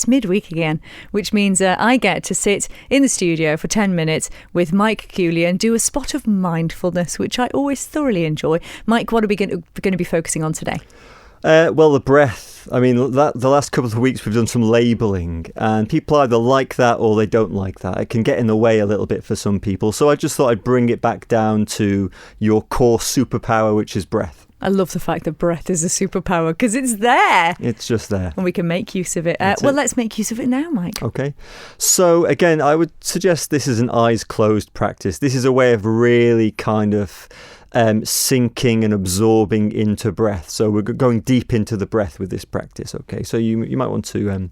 it's midweek again, which means I get to sit in the studio for 10 minutes with Mike Kewley and do a spot of mindfulness, which I always thoroughly enjoy. Mike, what are we going to be focusing on today? Well, the breath. I mean, the last couple of weeks we've done some labelling, and people either like that or they don't like that. It can get in the way a little bit for some people. So I just thought I'd bring it back down to your core superpower, which is breath. I love the fact that breath is a superpower because it's there. It's just there. And we can make use of it. Let's make use of it now, Mike. Okay. So again, I would suggest this is an eyes closed practice. This is a way of really kind of sinking and absorbing into breath. So we're going deep into the breath with this practice. Okay. So you might want to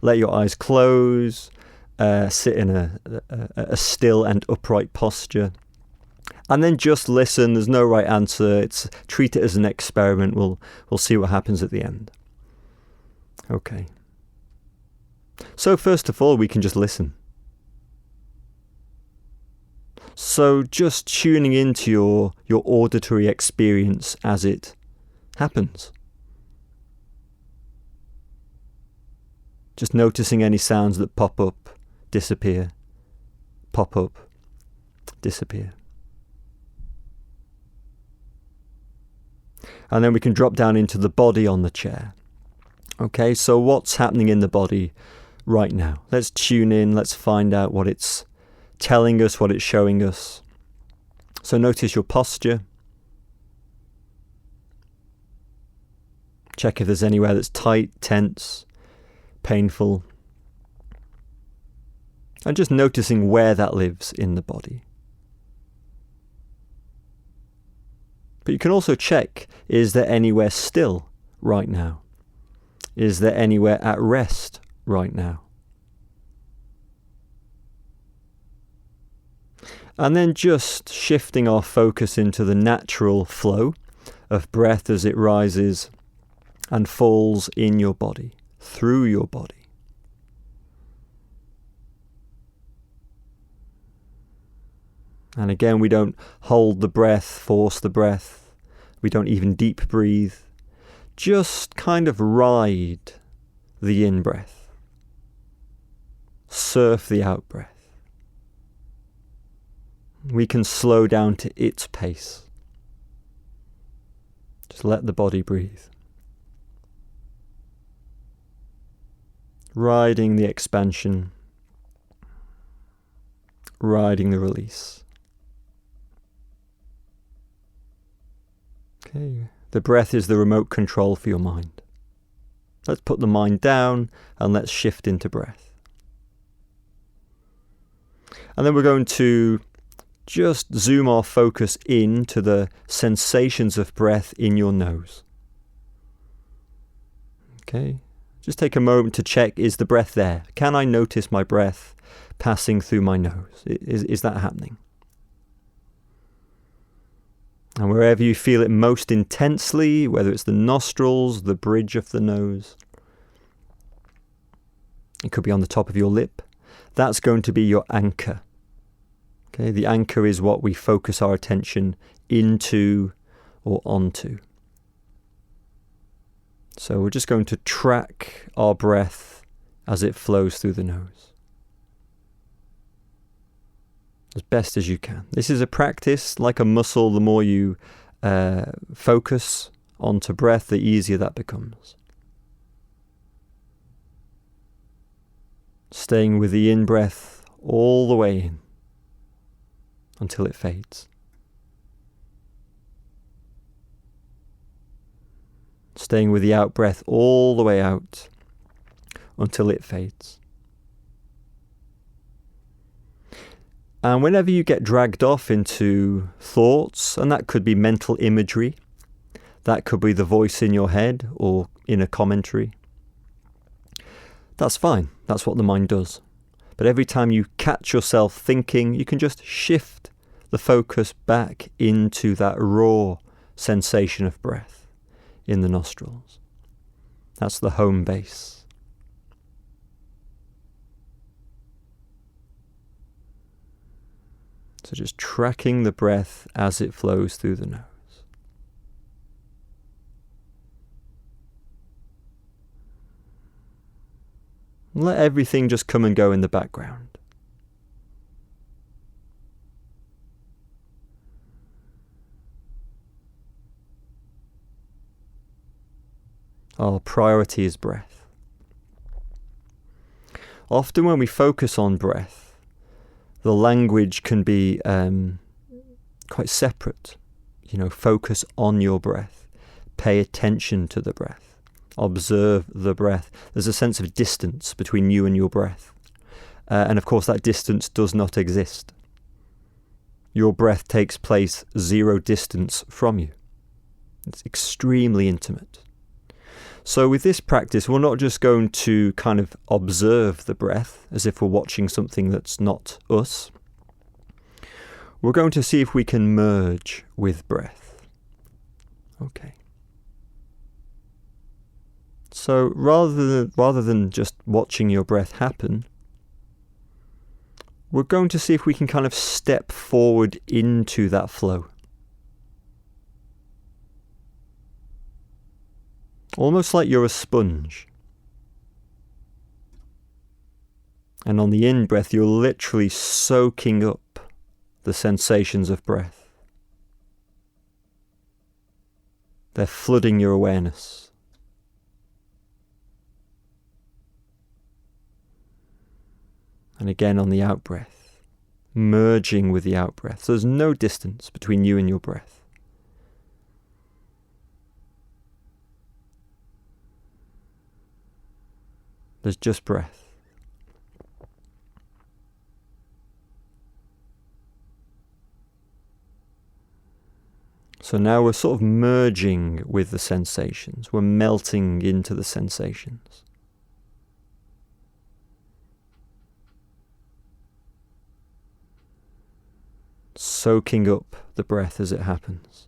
let your eyes close, sit in a still and upright posture. And then just listen. There's no right answer. Treat it as an experiment. We'll see what happens at the end. Okay. So first of all, we can just listen. So just tuning into your auditory experience as it happens. Just noticing any sounds that pop up, disappear, pop up, disappear. And then we can drop down into the body on the chair. Okay, so what's happening in the body right now? Let's tune in. Let's find out what it's telling us, what it's showing us. So notice your posture. Check if there's anywhere that's tight, tense, painful. And just noticing where that lives in the body. But you can also check, is there anywhere still right now? Is there anywhere at rest right now? And then just shifting our focus into the natural flow of breath as it rises and falls in your body, through your body. And again, we don't hold the breath, force the breath. We don't even deep breathe. Just kind of ride the in-breath. Surf the out-breath. We can slow down to its pace. Just let the body breathe. Riding the expansion. Riding the release. Okay. The breath is the remote control for your mind. Let's put the mind down and let's shift into breath. And then we're going to just zoom our focus in to the sensations of breath in your nose. Okay. Just take a moment to check, is the breath there? Can I notice my breath passing through my nose? Is that happening? And wherever you feel it most intensely, whether it's the nostrils, the bridge of the nose, it could be on the top of your lip, that's going to be your anchor. Okay, the anchor is what we focus our attention into or onto. So we're just going to track our breath as it flows through the nose. As best as you can. This is a practice like a muscle. The more you focus onto breath, the easier that becomes. Staying with the in-breath all the way in until it fades. Staying with the out-breath all the way out until it fades. And whenever you get dragged off into thoughts, and that could be mental imagery, that could be the voice in your head or inner commentary, that's fine. That's what the mind does. But every time you catch yourself thinking, you can just shift the focus back into that raw sensation of breath in the nostrils. That's the home base. So just tracking the breath as it flows through the nose. Let everything just come and go in the background. Our priority is breath. Often when we focus on breath, the language can be quite separate. Focus on your breath. Pay attention to the breath. Observe the breath. There's a sense of distance between you and your breath. And of course that distance does not exist. Your breath takes place 0 distance from you. It's extremely intimate. So with this practice, we're not just going to kind of observe the breath as if we're watching something that's not us. We're going to see if we can merge with breath. Okay. So rather than just watching your breath happen, we're going to see if we can kind of step forward into that flow. Almost like you're a sponge. And on the in-breath, you're literally soaking up the sensations of breath. They're flooding your awareness. And again on the out-breath, merging with the out-breath. So there's no distance between you and your breath. There's just breath. So now we're sort of merging with the sensations. We're melting into the sensations. Soaking up the breath as it happens.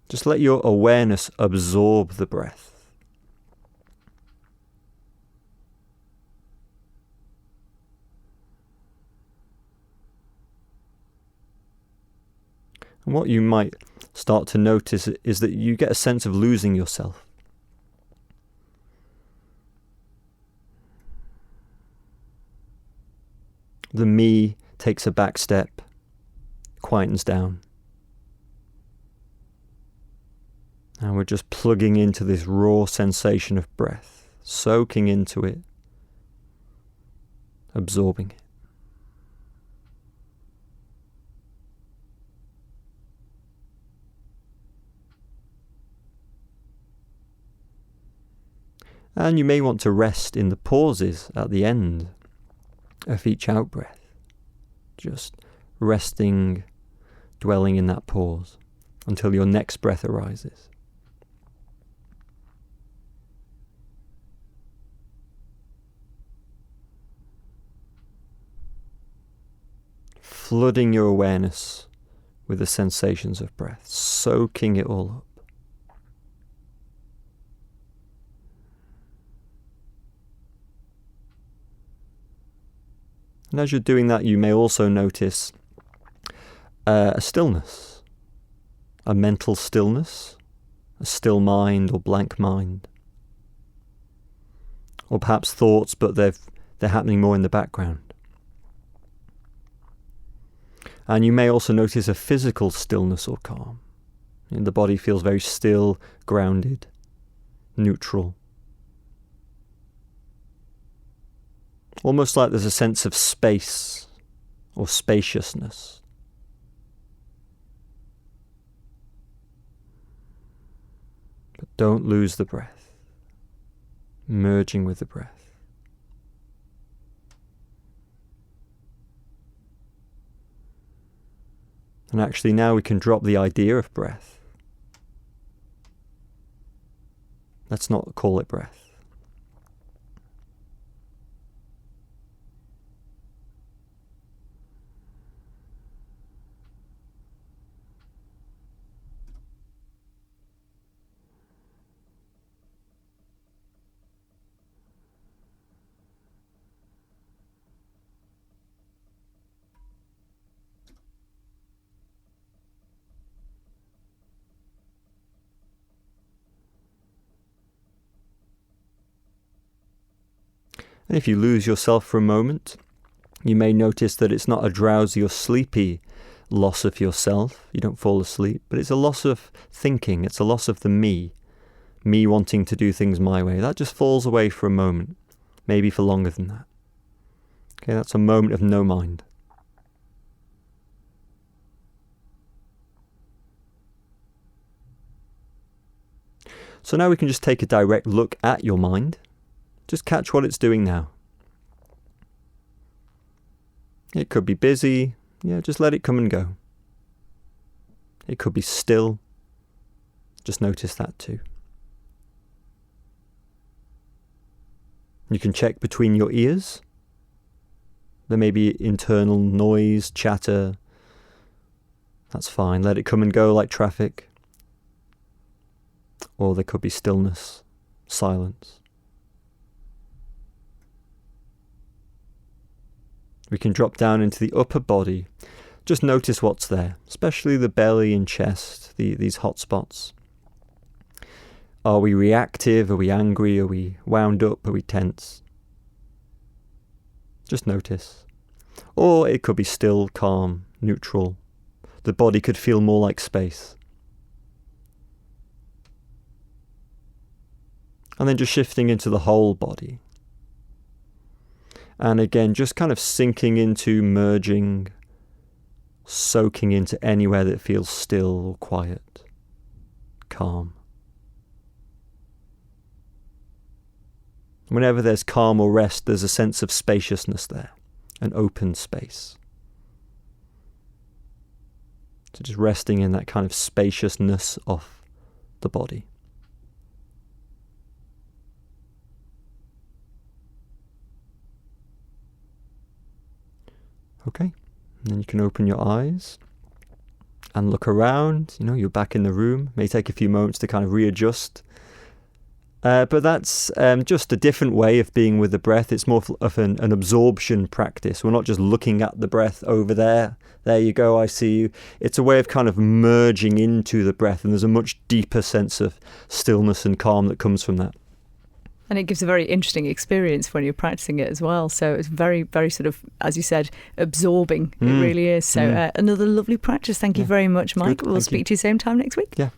Just let your awareness absorb the breath. And what you might start to notice is that you get a sense of losing yourself. The me takes a back step, quietens down. And we're just plugging into this raw sensation of breath, soaking into it, absorbing it. And you may want to rest in the pauses at the end of each out-breath. Just resting, dwelling in that pause until your next breath arises. Flooding your awareness with the sensations of breath, soaking it all up. And as you're doing that, you may also notice a stillness, a mental stillness, a still mind or blank mind. Or perhaps thoughts, but they're happening more in the background. And you may also notice a physical stillness or calm. And the body feels very still, grounded, neutral. Almost like there's a sense of space or spaciousness. But don't lose the breath, merging with the breath. And actually now we can drop the idea of breath. Let's not call it breath. And if you lose yourself for a moment, you may notice that it's not a drowsy or sleepy loss of yourself. You don't fall asleep, but it's a loss of thinking. It's a loss of the me wanting to do things my way. That just falls away for a moment, maybe for longer than that. Okay, that's a moment of no mind. So now we can just take a direct look at your mind. Just catch what it's doing now. It could be busy. Yeah, just let it come and go. It could be still. Just notice that too. You can check between your ears. There may be internal noise, chatter. That's fine. Let it come and go like traffic. Or there could be stillness, silence. We can drop down into the upper body. Just notice what's there, especially the belly and chest, these hot spots. Are we reactive? Are we angry? Are we wound up? Are we tense? Just notice. Or it could be still, calm, neutral. The body could feel more like space. And then just shifting into the whole body. And again, just kind of sinking into, merging, soaking into anywhere that feels still or quiet, calm. Whenever there's calm or rest, there's a sense of spaciousness there, an open space. So just resting in that kind of spaciousness of the body. Okay, and then you can open your eyes and look around. You're back in the room. May take a few moments to kind of readjust. But that's just a different way of being with the breath. It's more of an absorption practice. We're not just looking at the breath over there. There you go, I see you. It's a way of kind of merging into the breath, and there's a much deeper sense of stillness and calm that comes from that. And it gives a very interesting experience when you're practicing it as well. So it's very, very sort of, as you said, absorbing. It really is. So another lovely practice. Thank you very much, Mike. Good. We'll speak to you same time next week. Yeah.